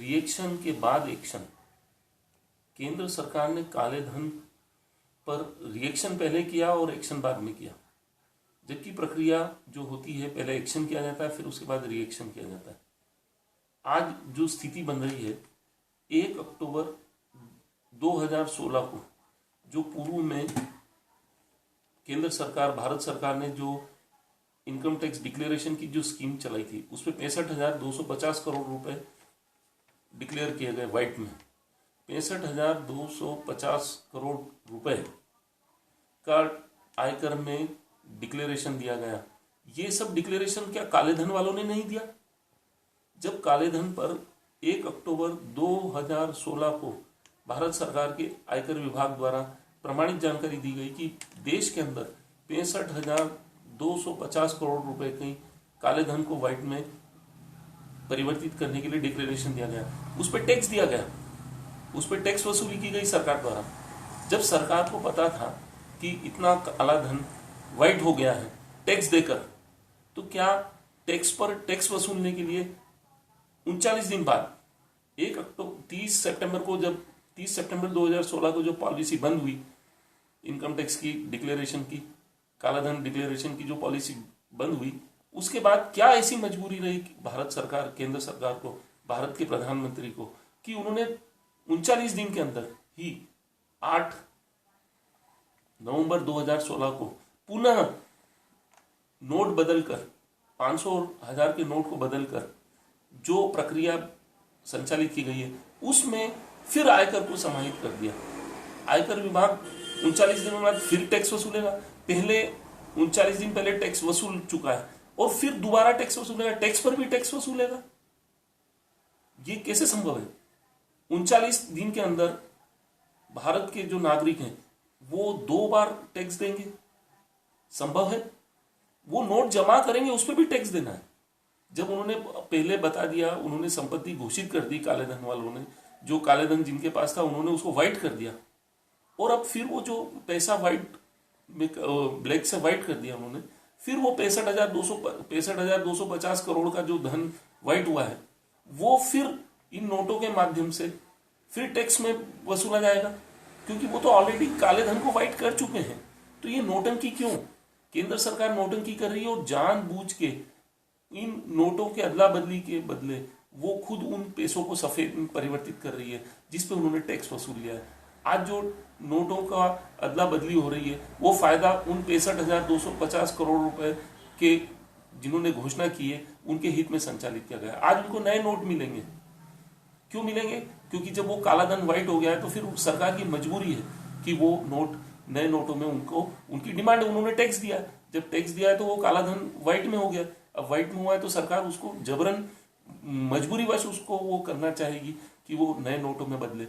Reaction के बाद action. केंद्र सरकार ने काले धन पर रिएक्शन पहले किया और एक्शन बाद में किया, जबकि प्रक्रिया जो होती है पहले एक्शन किया जाता है फिर उसके बाद रिएक्शन किया जाता है। आज जो स्थिति बन रही है, 1 अक्टूबर 2016 को जो पूर्व में केंद्र सरकार, भारत सरकार ने जो इनकम टैक्स डिक्लेरेशन की जो स्कीम चलाई थी, उसमें 65,250 करोड़ रुपए डिक्लेयर किए गए व्हाइट में। 65,250 करोड़ रुपए का आयकर में डिक्लेरेशन दिया गया। ये सब डिक्लेरेशन क्या काले धन वालों ने नहीं दिया? जब काले धन पर 1 अक्टूबर 2016 को भारत सरकार के आयकर विभाग द्वारा प्रमाणित जानकारी दी गई कि देश के अंदर 65,250 करोड़ रुपए की काले धन को व्हाइट में परिवर्तित करने के लिए डिक्लेरेशन दिया गया, उस पर टैक्स दिया गया, उस पर टैक्स वसूली की गई सरकार द्वारा। जब सरकार को पता था कि इतना काला धन व्हाइट हो गया है टैक्स देकर, तो क्या टैक्स पर टैक्स वसूलने के लिए 39 दिन बाद 30 सितंबर 2016 को जो पॉलिसी बंद हुई इनकम टैक्स की डिक्लेरेशन की, काला धन डिक्लेरेशन की जो पॉलिसी बंद हुई, उसके बाद क्या ऐसी मजबूरी रही भारत सरकार, केंद्र सरकार को, भारत के प्रधानमंत्री को, कि उन्होंने 39 दिन के अंदर ही 8 नवंबर 2016 को पुनः नोट बदलकर 500 और 1000 के नोट को बदलकर जो प्रक्रिया संचालित की गई है उसमें फिर आयकर को समाहित कर दिया। आयकर विभाग 39 दिनों बाद फिर टैक्स वसूलेगा। पहले 39 दिन पहले टैक्स वसूल चुका है और फिर दोबारा टैक्स वसूलेगा, टैक्स पर भी टैक्स वसूलेगा। ये कैसे संभव है? 39 दिन के अंदर भारत के जो नागरिक हैं वो 2 बार टैक्स देंगे? संभव है? वो नोट जमा करेंगे, उस पर भी टैक्स देना है। जब उन्होंने पहले बता दिया, उन्होंने संपत्ति घोषित कर दी, काले धन वालों ने, जो काले धन जिनके पास था उन्होंने उसको व्हाइट कर दिया, और अब फिर वो जो पैसा व्हाइट में ब्लैक से व्हाइट कर दिया उन्होंने, फिर वो 65,250 करोड़ का जो धन व्हाइट हुआ है वो फिर इन नोटों के माध्यम से फिर टैक्स में वसूला जाएगा, क्योंकि वो तो ऑलरेडी काले धन को व्हाइट कर चुके हैं। तो ये नोटंकी क्यों? केंद्र सरकार नोटंकी कर रही है और जानबूझ के इन नोटों के अदला बदली के बदले वो खुद उन पैसों को सफेद में परिवर्तित कर रही है जिस पे उन्होंने टैक्स वसूल लिया है। आज जो नोटों का अदला बदली हो रही है वो फायदा उन 65,250 करोड़ रुपए के जिन्होंने घोषणा की है उनके हित में संचालित किया गया। आज उनको नए नोट मिलेंगे। क्यों मिलेंगे? क्योंकि जब वो काला धन व्हाइट हो गया है तो फिर सरकार की मजबूरी है कि वो नोट, नए नोटों में उनको, उनकी डिमांड है, उन्होंने टैक्स दिया, जब टैक्स दिया है तो वो काला धन व्हाइट में हो गया। अब व्हाइट में हुआ है तो सरकार उसको जबरन, मजबूरीवश उसको वो करना चाहेगी कि वो नए नोटों में बदले।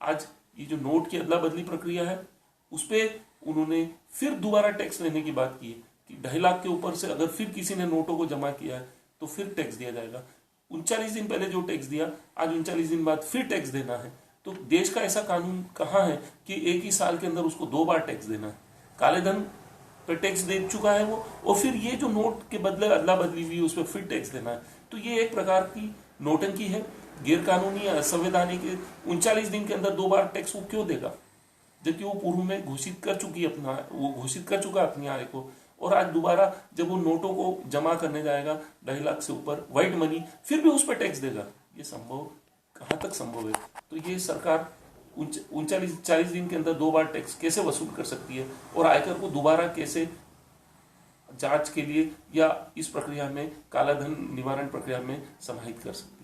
आज ये जो नोट की अदला बदली प्रक्रिया है उस पर उन्होंने फिर दोबारा टैक्स लेने की बात की है कि 2.5 लाख के ऊपर से अगर फिर किसी ने नोटों को जमा किया है तो फिर टैक्स दिया जाएगा। 39 दिन पहले जो टैक्स दिया, आज 39 दिन बाद फिर टैक्स देना है। तो देश का ऐसा कानून कहाँ है कि एक ही साल के अंदर उसको 2 बार टैक्स देना है? काले धन पर टैक्स दे चुका है वो, और फिर ये जो नोट के बदले अदला बदली हुई उस पर फिर टैक्स देना है। तो ये एक प्रकार की नोटंकी है, गैर कानूनी, असंवैधानिक। 39 दिन के अंदर 2 बार टैक्स वो क्यों देगा, जबकि वो पूर्व में घोषित कर चुका अपनी आय को, और आज दोबारा जब वो नोटों को जमा करने जाएगा 2.5 लाख से ऊपर व्हाइट मनी, फिर भी उस पर टैक्स देगा। ये संभव, कहाँ तक संभव है? तो ये सरकार 39 दिन के अंदर 2 बार टैक्स कैसे वसूल कर सकती है और आयकर को दोबारा कैसे जांच के लिए या इस प्रक्रिया में, काला धन निवारण प्रक्रिया में समाहित कर सकती है?